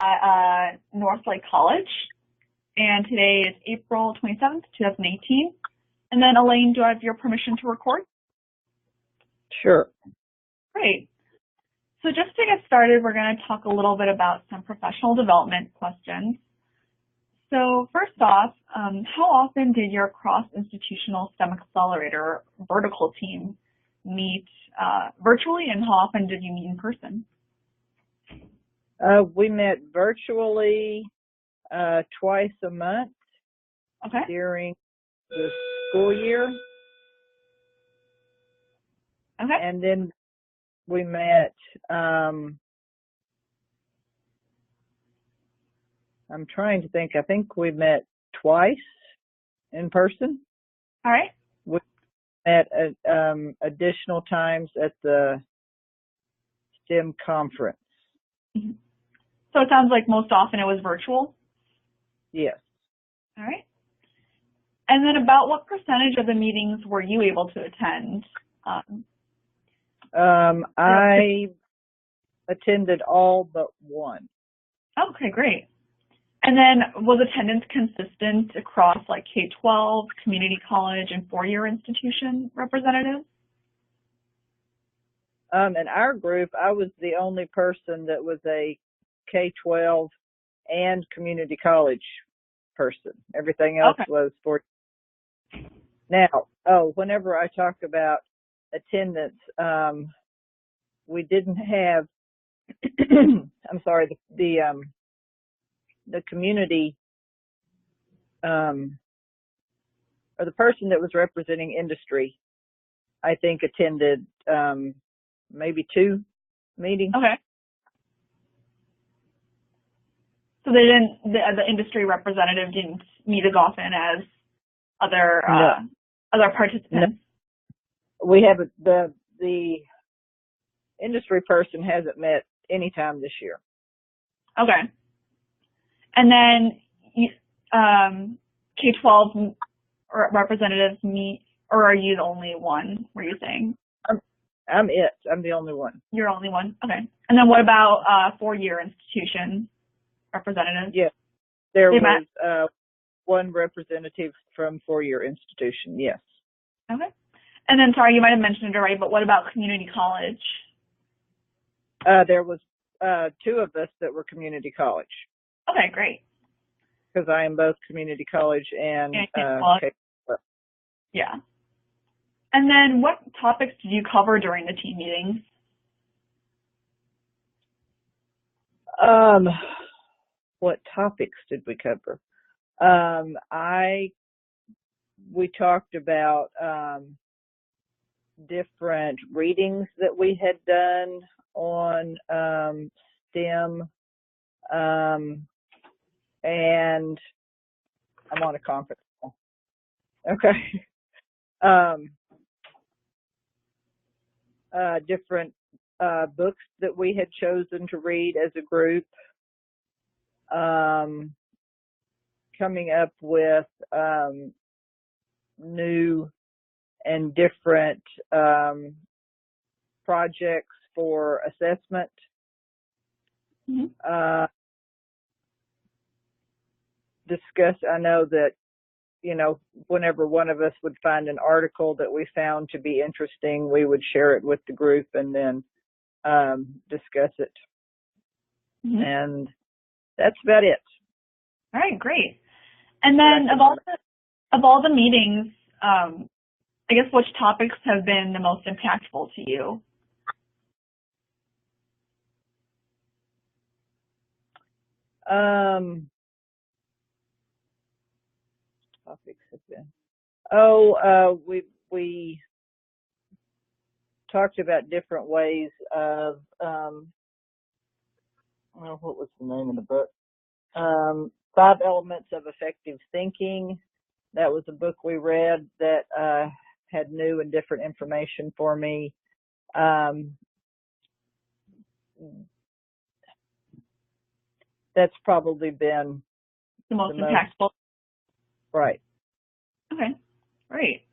at Northlake College, and today is April 27th, 2018. And then, Elaine, do I have your permission to record? Sure. Great. So just to get started, we're going to talk a little bit about some professional development questions. So first off, how often did your cross-institutional STEM Accelerator vertical team meet virtually, and how often did you meet in person? We met virtually twice a month during the school year. Okay. And then we met, I'm trying to think, I think we met twice in person. All right. We met additional times at the STEM conference. Mm-hmm. So it sounds like most often it was virtual? Yes. All right. And then about what percentage of the meetings were you able to attend? I attended all but one. Okay, great. And then was attendance consistent across like K-12, community college, and four-year institution representatives? In our group, I was the only person that was a K-12 and community college person. Everything else was for. Now, whenever I talk about attendance, we didn't have, I'm sorry, the community, or the person that was representing industry, I think attended maybe 2 meetings. Okay. So they didn't, the industry representative didn't meet as often as other participants? No. We have the industry person hasn't met any time this year. Okay. And then K-12 representatives meet, or are you the only one, were you saying? I'm the only one. You're the only one? Okay. And then what about four-year institution representatives? Yes. There was one representative from four-year institution, yes. Okay. And then, sorry, you might have mentioned it already, but what about community college? There was 2 of us that were community college. Okay, great. Because I am both community college and K-12. Yeah. And then what topics did you cover during the team meetings? What topics did we cover? We talked about different readings that we had done on STEM, and I'm on a conference call. Okay. Different books that we had chosen to read as a group, coming up with new and different projects for assessment. Mm-hmm. I know that, whenever one of us would find an article that we found to be interesting, we would share it with the group and then discuss it. Mm-hmm. And that's about it. All right, great. And then of all the meetings, I guess which topics have been the most impactful to you? Topics have been. We talked about different ways of, what was the name of the book? 5 Elements of Effective Thinking. That was a book we read that had new and different information for me. That's probably been the most impactful. Right. Okay, great.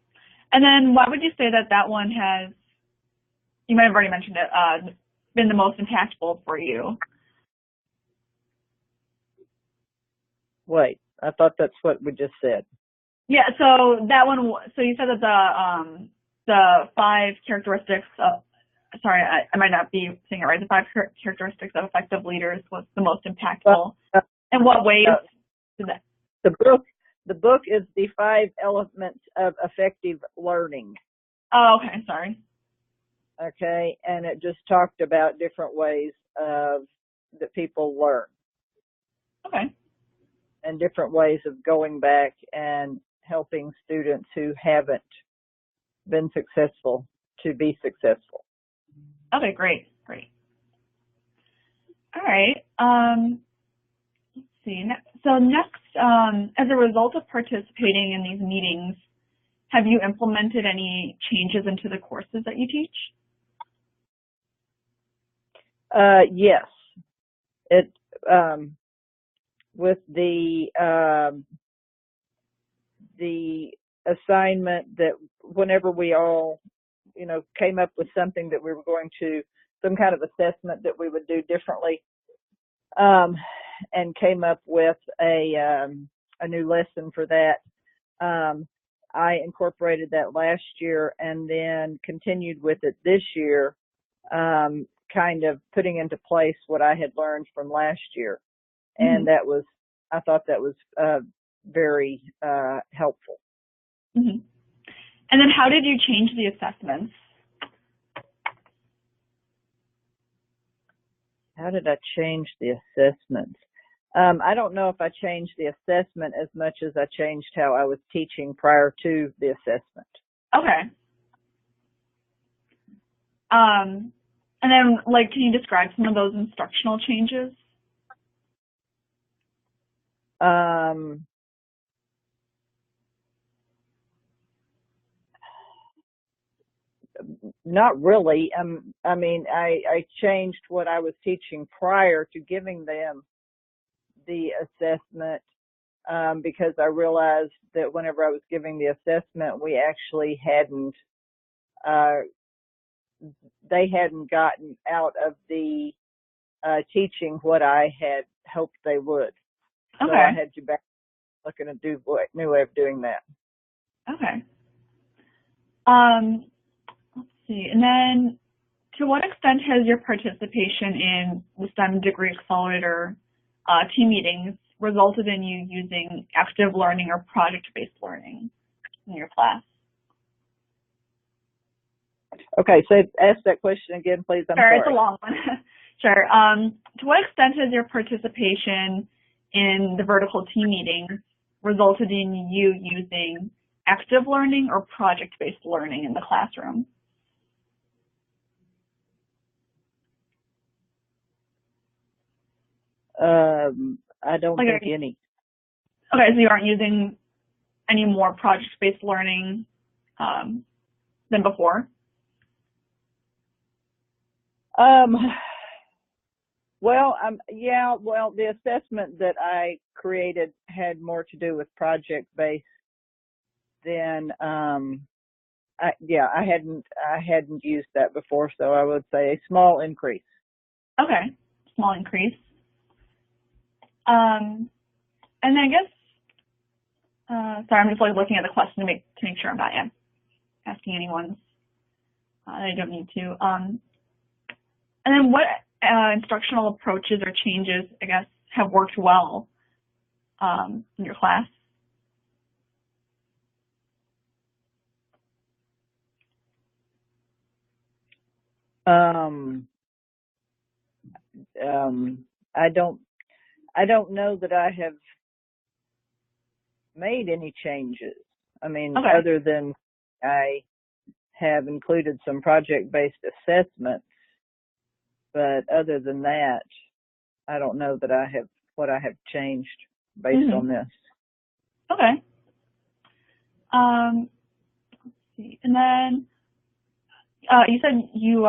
And then why would you say that one has, you might have already mentioned it, been the most impactful for you? Wait, I thought that's what we just said. Yeah, so that one, so you said that the 5 characteristics of, sorry, I might not be saying it right, the 5 characteristics of effective leaders was the most impactful. In what ways did that? The book is the 5 elements of effective learning. Oh, okay, sorry. Okay, and it just talked about different ways that people learn. Okay. And different ways of going back and helping students who haven't been successful to be successful. Okay, great. All right. Let's see. So next, as a result of participating in these meetings, have you implemented any changes into the courses that you teach? Yes. It with the assignment that whenever we all, came up with something that we were going to, some kind of assessment that we would do differently, and came up with a new lesson for that. I incorporated that last year and then continued with it this year, kind of putting into place what I had learned from last year. And I thought that was very helpful. Mm-hmm. And then how did you change the assessments? How did I change the assessments? I don't know if I changed the assessment as much as I changed how I was teaching prior to the assessment. Okay. And then, can you describe some of those instructional changes? Not really. I changed what I was teaching prior to giving them the assessment, because I realized that whenever I was giving the assessment, we actually they hadn't gotten out of the teaching what I had hoped they would. Okay. So I had you back looking at new way of doing that. Okay. Let's see. And then, to what extent has your participation in the STEM degree accelerator team meetings resulted in you using active learning or project-based learning in your class? Okay, so ask that question again, please. I'm sorry. Sorry. It's a long one. Sure. To what extent has your participation in the vertical team meetings resulted in you using active learning or project-based learning in the classroom? I don't think any. Okay, so you aren't using any more project-based learning than before? Well, the assessment that I created had more to do with project-based than, I hadn't used that before, so I would say a small increase. Okay, small increase. And then I guess, sorry, I'm just looking at the question to make sure I'm not asking anyone I don't need to. And then what instructional approaches or changes, I guess, have worked well in your class? I don't know that I have made any changes. Okay. Other than I have included some project-based assessments, but other than that, I don't know that I have changed based on this. Okay. Let's see. And then you said you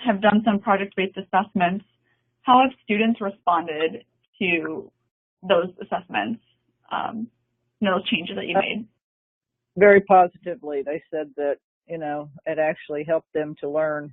have done some project-based assessments. How have students responded to those assessments, those changes that you made? Very positively. They said that, it actually helped them to learn